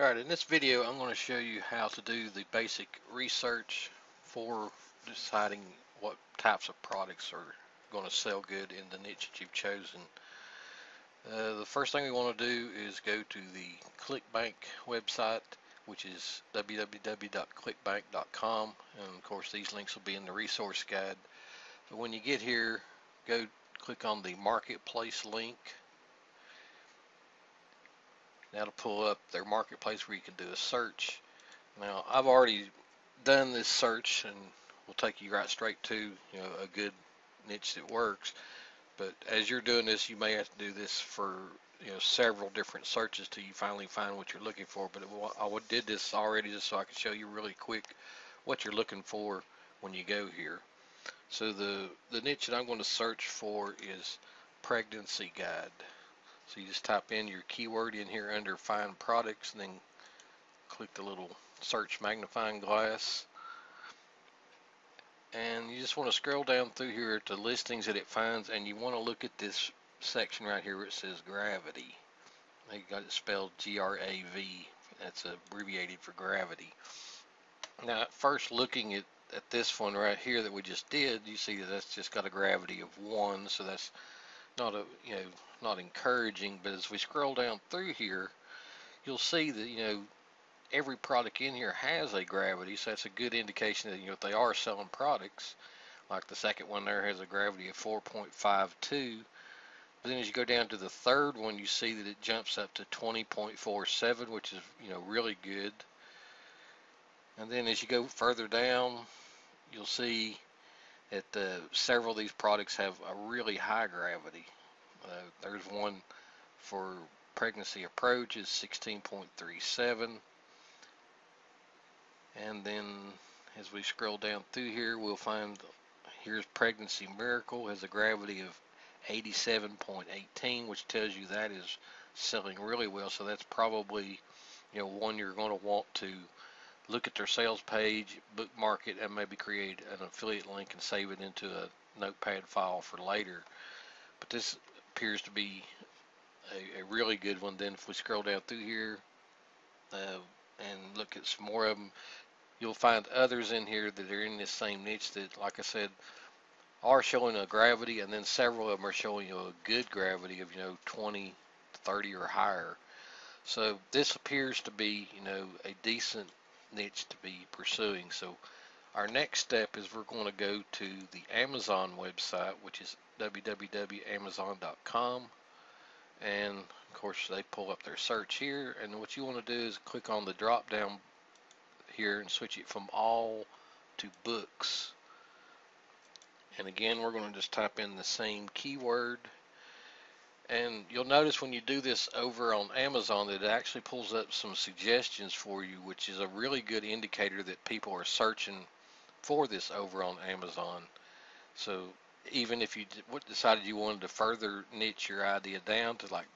Alright, in this video I'm going to show you how to do the basic research for deciding what types of products are going to sell good in the niche that you've chosen. The first thing we want to do is go to the ClickBank website, which is www.clickbank.com, and of course these links will be in the resource guide. But when you get here, go click on the marketplace link. That'll pull up their marketplace where you can do a search. Now, I've already done this search and will take you right straight to a good niche that works. But as you're doing this, you may have to do this for several different searches till you finally find what you're looking for. But I did this already just so I could show you really quick what you're looking for when you go here. So the niche that I'm going to search for is pregnancy guide. So you just type in your keyword in here under find products and then click the little search magnifying glass, and you just want to scroll down through here to listings that it finds, and you want to look at this section right here where it says gravity. They got it spelled G-R-A-V. That's abbreviated for gravity. Now, at first looking at this one right here that we just did, you see that that's just got a gravity of 1, so that's not not encouraging. But as we scroll down through here, you'll see that every product in here has a gravity, so that's a good indication that they are selling products. Like the second one there has a gravity of 4.52. But then as you go down to the third one, you see that it jumps up to 20.47, which is really good. And then as you go further down, you'll see that several of these products have a really high gravity. There's one for pregnancy approach is 16.37. And then as we scroll down through here, we'll find here's Pregnancy Miracle, has a gravity of 87.18, which tells you that is selling really well. So that's probably one you're going to want to look at their sales page, bookmark it, and maybe create an affiliate link and save it into a notepad file for later. But this appears to be a really good one. Then if we scroll down through here and look at some more of them, you'll find others in here that are in this same niche that, like I said, are showing a gravity, and then several of them are showing a good gravity of 20, 30 or higher. So this appears to be a decent niche to be pursuing. So our next step is we're going to go to the Amazon website, which is www.amazon.com, and of course they pull up their search here, and what you want to do is click on the drop down here and switch it from all to books. And again, we're going to just type in the same keyword. And you'll notice when you do this over on Amazon that it actually pulls up some suggestions for you, which is a really good indicator that people are searching for this over on Amazon. So even if you decided you wanted to further niche your idea down to like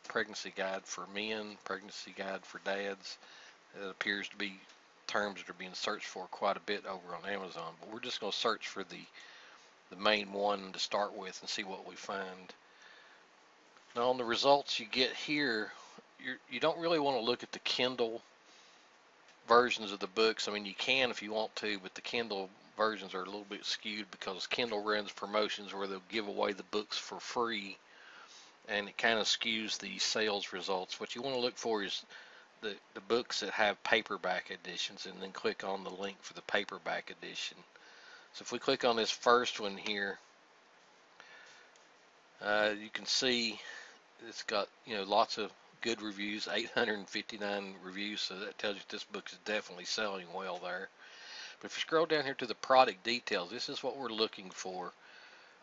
pregnancy guide for men, pregnancy guide for dads, it appears to be terms that are being searched for quite a bit over on Amazon. But we're just going to search for the main one to start with and see what we find. Now on the results you get here, you don't really want to look at the Kindle versions of the books. I mean, you can if you want to, but the Kindle versions are a little bit skewed because Kindle runs promotions where they'll give away the books for free, and it kind of skews the sales results. What you want to look for is the books that have paperback editions, and then click on the link for the paperback edition. So if we click on this first one here, you can see it's got lots of good reviews, 859 reviews, so that tells you this book is definitely selling well there. But if you scroll down here to the product details, this is what we're looking for,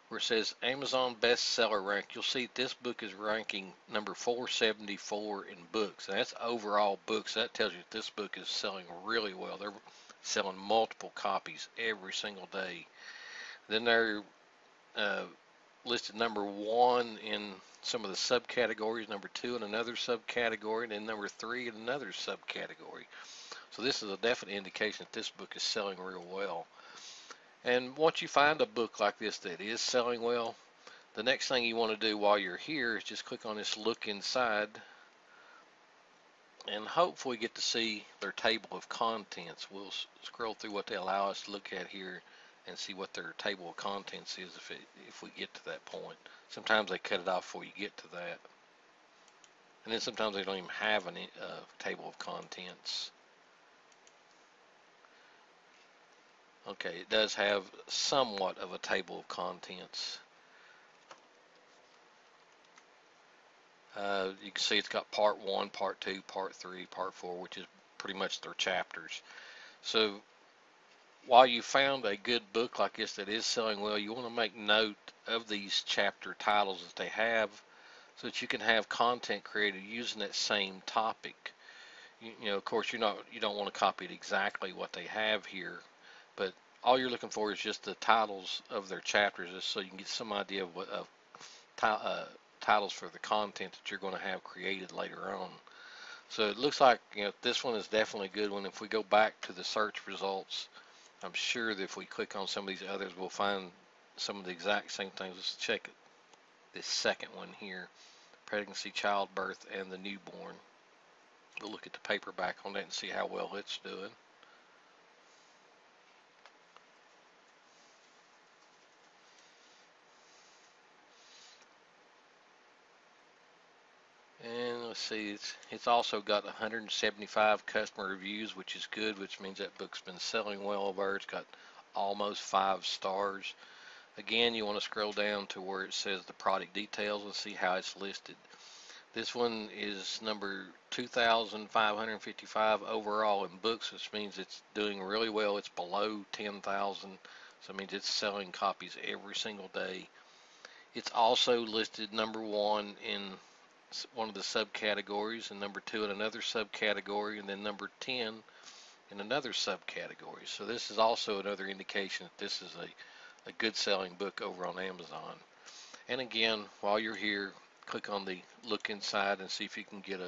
where it says Amazon bestseller rank. You'll see this book is ranking number 474 in books, and that's overall books. That tells you that this book is selling really well. They're selling multiple copies every single day. Then they're listed number 1 in some of the subcategories, number 2 in another subcategory, and then number 3 in another subcategory. So this is a definite indication that this book is selling real well. And once you find a book like this that is selling well, the next thing you want to do while you're here is just click on this look inside. and hopefully get to see their table of contents. We'll scroll through what they allow us to look at here and see what their table of contents is if we get to that point. Sometimes they cut it off before you get to that. And then sometimes they don't even have a table of contents. Okay, it does have somewhat of a table of contents. You can see it's got part 1, part 2, part 3, part 4, which is pretty much their chapters. So while you found a good book like this that is selling well, you want to make note of these chapter titles that they have so that you can have content created using that same topic. You know, of course, you don't want to copy it exactly what they have here, but all you're looking for is just the titles of their chapters, just so you can get some idea of what titles for the content that you're going to have created later on. So it looks like, you know, this one is definitely a good one. If we go back to the search results, I'm sure that if we click on some of these others, we'll find some of the exact same things. Let's check this second one here, pregnancy, childbirth, and the newborn. We'll look at the paperback on that and see how well it's doing. And let's see, it's also got 175 customer reviews, which is good, which means that book's been selling well over. It's got almost 5 stars. Again, you want to scroll down to where it says the product details and see how it's listed. This one is number 2,555 overall in books, which means it's doing really well. It's below 10,000, so it means it's selling copies every single day. It's also listed number 1 in one of the subcategories, and number 2 in another subcategory, and then number 10 in another subcategory. So this is also another indication that this is a good selling book over on Amazon. And again, while you're here, click on the look inside and see if you can get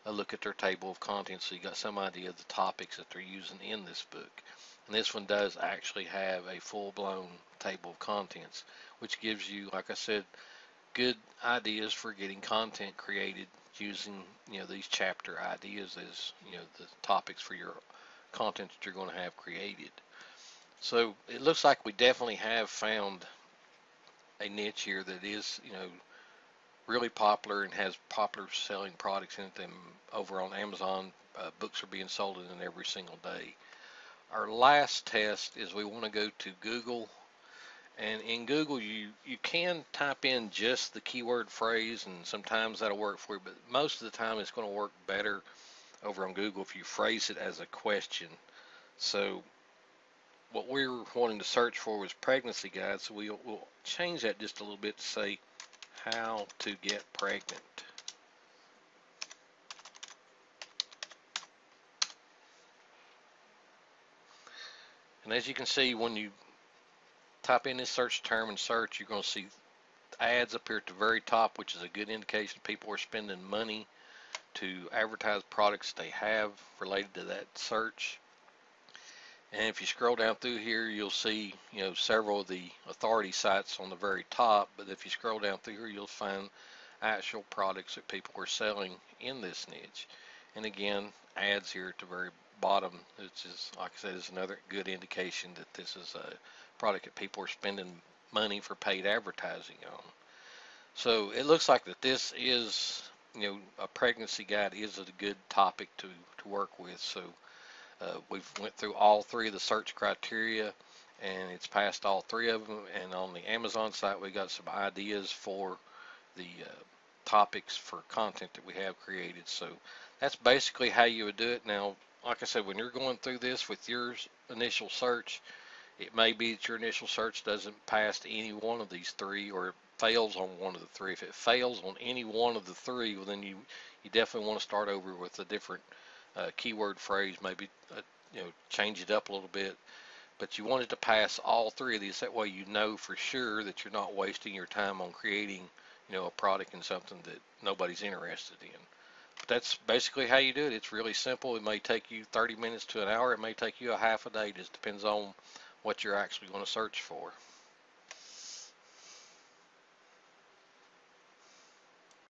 a look at their table of contents so you got some idea of the topics that they're using in this book. And this one does actually have a full-blown table of contents, which gives you, like I said, good ideas for getting content created using, you know, these chapter ideas as, you know, the topics for your content that you're going to have created. So it looks like we definitely have found a niche here that is, you know, really popular and has popular selling products in it. And over on Amazon, books are being sold in it every single day. Our last test is we want to go to Google. And in Google, you can type in just the keyword phrase, and sometimes that'll work for you, but most of the time it's going to work better over on Google if you phrase it as a question. So what we're wanting to search for was pregnancy guide, so we'll change that just a little bit to say how to get pregnant. And as you can see, when you type in this search term and search, you're going to see ads up here at the very top, which is a good indication people are spending money to advertise products they have related to that search. And if you scroll down through here, you'll see, you know, several of the authority sites on the very top, but if you scroll down through here, you'll find actual products that people are selling in this niche. And again, ads here at the very bottom, which is, like I said, is another good indication that this is a product that people are spending money for paid advertising on. So it looks like that this is, you know, a pregnancy guide is a good topic to work with. So we've went through all 3 of the search criteria, and it's passed all 3 of them. And on the Amazon site, we got some ideas for the topics for content that we have created. So that's basically how you would do it. Now, like I said, when you're going through this with your initial search, it may be that your initial search doesn't pass any one of these 3, or it fails on one of the 3. If it fails on any one of the 3, well, then you definitely want to start over with a different keyword phrase, maybe you know, change it up a little bit. But you want it to pass all 3 of these. That way you know for sure that you're not wasting your time on creating, you know, a product and something that nobody's interested in. But that's basically how you do it. It's really simple. It may take you 30 minutes to an hour. It may take you a half a day. It just depends on what you're actually going to search for.